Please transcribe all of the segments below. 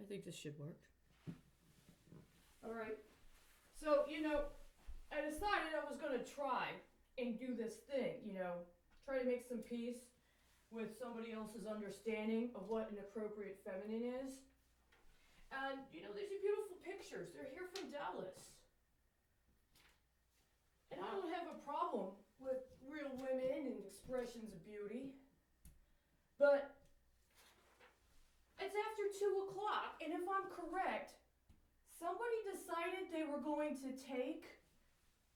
I think this should work. All right. So, I decided I was going to try and do this thing, try to make some peace with somebody else's understanding of what an appropriate feminine is. And, these are beautiful pictures. They're here from Dallas. And I don't have a problem with real women and expressions of beauty. But it's after 2 o'clock, and if I'm correct, somebody decided they were going to take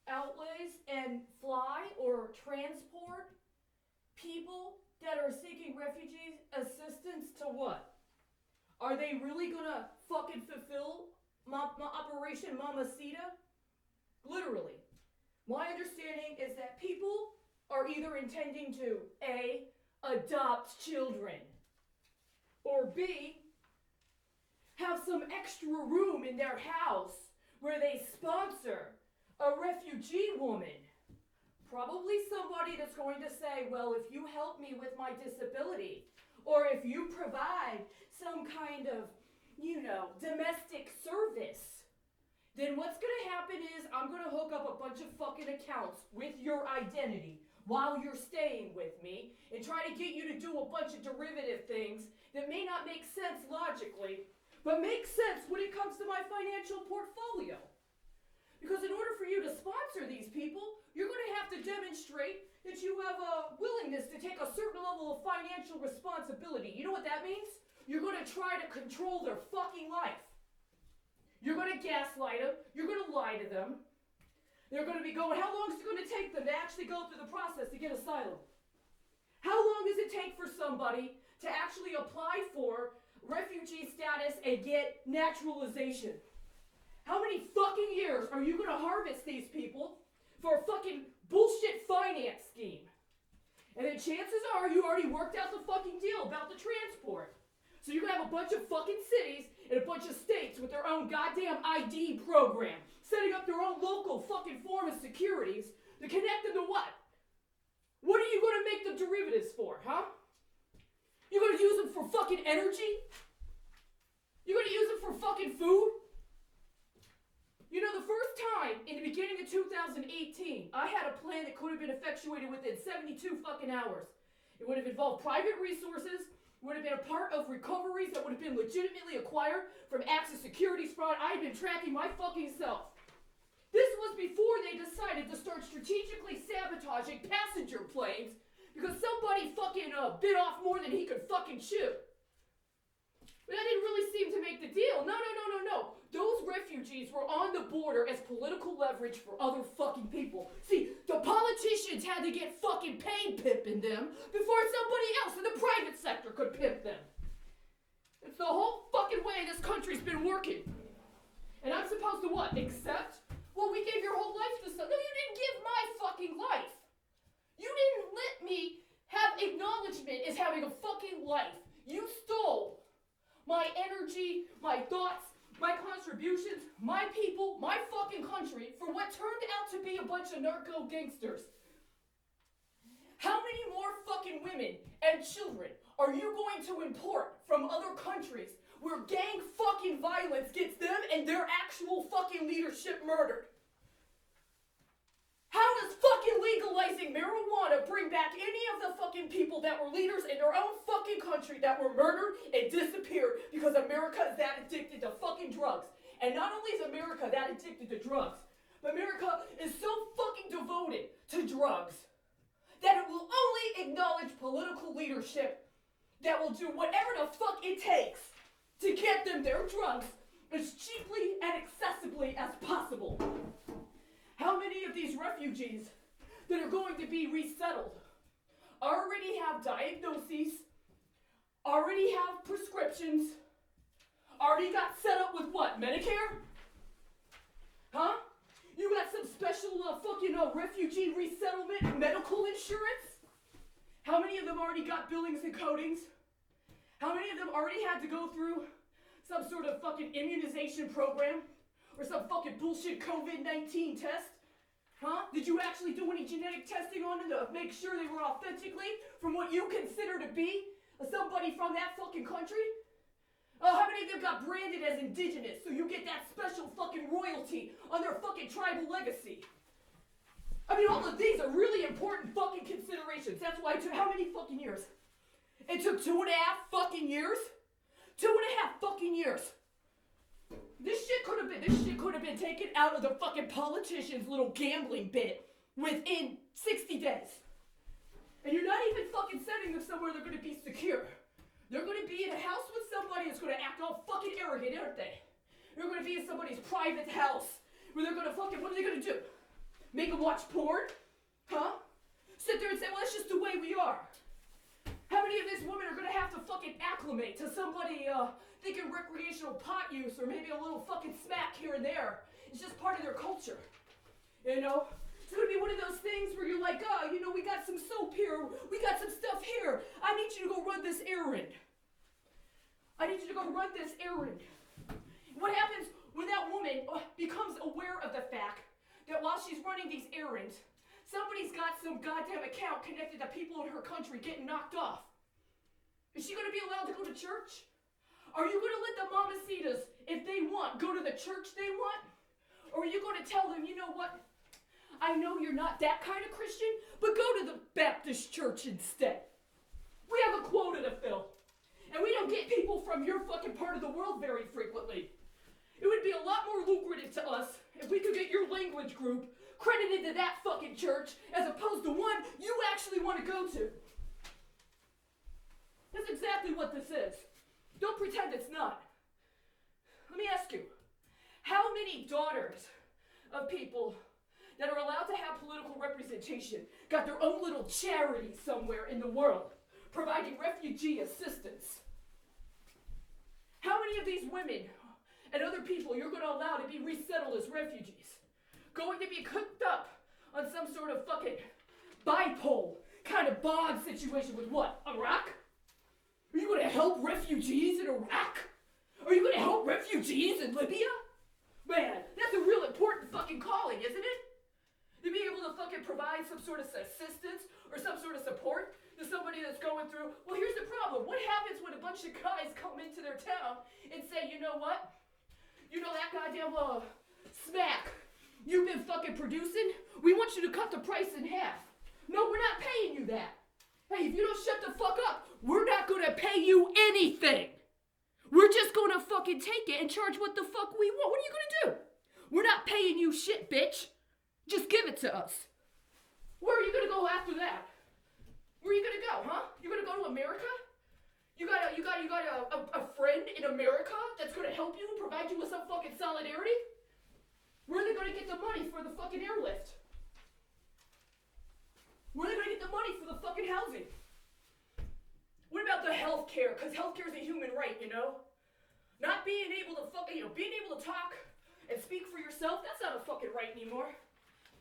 outlays and fly or transport people that are seeking refugee assistance to what? Are they really gonna fucking fulfill Operation Mamacita? Literally. My understanding is that people are either intending to A, adopt children, or B, have some extra room in their house where they sponsor a refugee woman. Probably somebody that's going to say, well, if you help me with my disability, or if you provide some kind of, domestic service, then what's going to happen is I'm going to hook up a bunch of fucking accounts with your identity while you're staying with me and try to get you to do a bunch of derivative things that may not make sense logically, but make sense when it comes to my financial portfolio. Because in order for you to sponsor these people, you're going to have to demonstrate that you have a willingness to take a certain level of financial responsibility. You know what that means? You're going to try to control their fucking life. You're going to gaslight them. You're going to lie to them. They're going to be going, how long is it going to take them to actually go through the process to get asylum? How long does it take for somebody to actually apply for refugee status and get naturalization? How many fucking years are you going to harvest these people for a fucking bullshit finance scheme? And then chances are you already worked out the fucking deal about the transport. So you're going to have a bunch of fucking cities and a bunch of states with their own goddamn ID program, setting up their own local fucking form of securities to connect them to what? What are you going to make the derivatives for, huh? You're going to use them for fucking energy? You're going to use them for fucking food? The first time in the beginning of 2018, I had a plan that could have been effectuated within 72 fucking hours. It would have involved private resources, would have been a part of recoveries that would have been legitimately acquired from acts of securities fraud I had been tracking my fucking self. This was before they decided to start strategically sabotaging passenger planes because somebody fucking bit off more than he could fucking chew. But that didn't really seem to make the deal. No. Those refugees were on the border as political leverage for other fucking people. See, the politicians had to get fucking paid pimping them before somebody else in the private sector could pimp them. It's the whole fucking way this country's been working. And I'm supposed to what? Accept? Well, we gave your whole life to some. No, you didn't give my fucking life. You didn't let me have acknowledgement as having a fucking life. You stole my energy, my thoughts, my contributions, my people, my fucking country for what turned out to be a bunch of narco gangsters. How many more fucking women and children are you going to import from other countries where gang fucking violence gets them and their actual fucking leadership murdered? How does fucking legalizing marijuana bring back any of the fucking people that were leaders in their own fucking country that were murdered and disappeared because America is that addicted to fucking drugs? And not only is America that addicted to drugs, but America is so fucking devoted to drugs that it will only acknowledge political leadership that will do whatever the fuck it takes to get them their drugs as cheaply and accessibly as possible. How many of these refugees that are going to be resettled already have diagnoses, already have prescriptions, already got set up with what, Medicare? Huh? You got some special fucking refugee resettlement medical insurance? How many of them already got billings and codings? How many of them already had to go through some sort of fucking immunization program? Or some fucking bullshit COVID-19 test? Huh? Did you actually do any genetic testing on them to make sure they were authentically from what you consider to be somebody from that fucking country? How many of them got branded as indigenous, so you get that special fucking royalty on their fucking tribal legacy. I mean, all of these are really important fucking considerations. That's why it took how many fucking years? It took 2.5 fucking years? 2.5 fucking years. This shit could have been taken out of the fucking politician's little gambling bit within 60 days. And you're not even fucking sending them somewhere they're gonna be secure. They're gonna be in a house with somebody that's gonna act all fucking arrogant, aren't they? They're gonna be in somebody's private house where they're gonna fucking, what are they gonna do? Make them watch porn? Huh? Sit there and say, well, that's just the way we are. How many of these women are gonna have to fucking acclimate to somebody thinking recreational pot use or maybe a little fucking smack here and there? It's just part of their culture. You know? It's gonna be one of those things where you're like, oh, you know, we got some soap here, we got some stuff here. I need you to go run this errand. I need you to go run this errand. What happens when that woman becomes aware of the fact that while she's running these errands, somebody's got some goddamn account connected to people in her country getting knocked off? Is she gonna be allowed to go to church? Are you gonna let the mamacitas, if they want, go to the church they want? Or are you gonna tell them, you know what? I know you're not that kind of Christian, but go to the Baptist church instead. We have a quota to fill. And we don't get people from your fucking part of the world very frequently. It would be a lot more lucrative to us if we could get your language group credited to that fucking church as opposed to one you actually want to go to. That's exactly what this is. Don't pretend it's not. Let me ask you, how many daughters of people that are allowed to have political representation got their own little charity somewhere in the world providing refugee assistance? How many of these women and other people you're going to allow to be resettled as refugees, going to be cooked up on some sort of fucking bipole kind of bond situation with what? Iraq? Are you going to help refugees in Iraq? Are you going to help refugees in Libya? Man, that's a real important fucking calling, isn't it? To be able to fucking provide some sort of assistance or some sort of support to somebody that's going through. Well, here's the problem. What happens when a bunch of guys come into their town and say, you know what? You know that goddamn smack you've been fucking producing? We want you to cut the price in half. No, we're not paying you that. Hey, if you don't shut the fuck up, we're not gonna pay you anything. We're just gonna fucking take it and charge what the fuck we want. What are you gonna do? We're not paying you shit, bitch. Just give it to us. Where are you gonna go after that? Where are you gonna go, huh? You gonna go to America? You got a friend in America that's gonna help you and provide you with some fucking solidarity? Where are they gonna get the money for the fucking airlift? Where are they gonna get the money for the fucking housing? What about the health care? Because health care is a human right, you know? Not being able to fucking, being able to talk and speak for yourself, that's not a fucking right anymore.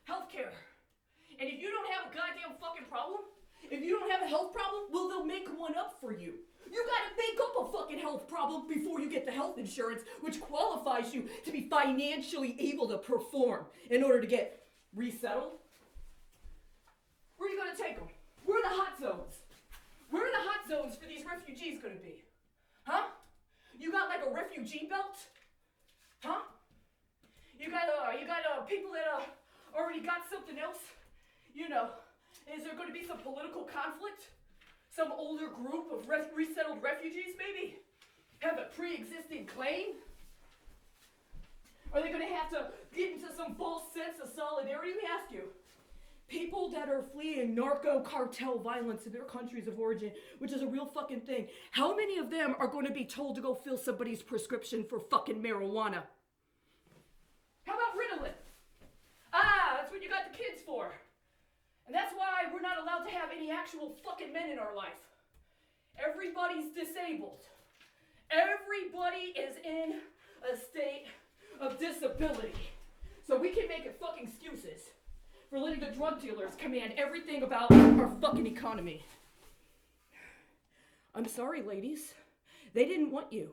Healthcare. And if you don't have a goddamn fucking problem, if you don't have a health problem, well, they'll make one up for you. You gotta make up a fucking health problem before you get the health insurance, which qualifies you to be financially able to perform in order to get resettled. Where are you gonna take them? Where are the hot zones? Where are the hot zones for these refugees gonna be? Huh? You got like a refugee belt? Huh? You got people that already got something else? You know, is there going to be some political conflict? Some older group of resettled refugees maybe have a pre-existing claim? Are they going to have to get into some false sense of solidarity? Let me ask you. People that are fleeing narco-cartel violence in their countries of origin, which is a real fucking thing, how many of them are going to be told to go fill somebody's prescription for fucking marijuana? How about Ritalin? That's what you got the kids for. And that's why we're not allowed to have any actual fucking men in our life. Everybody's disabled. Everybody is in a state of disability. So we can make it fucking excuses for letting the drug dealers command everything about our fucking economy. I'm sorry, ladies. They didn't want you.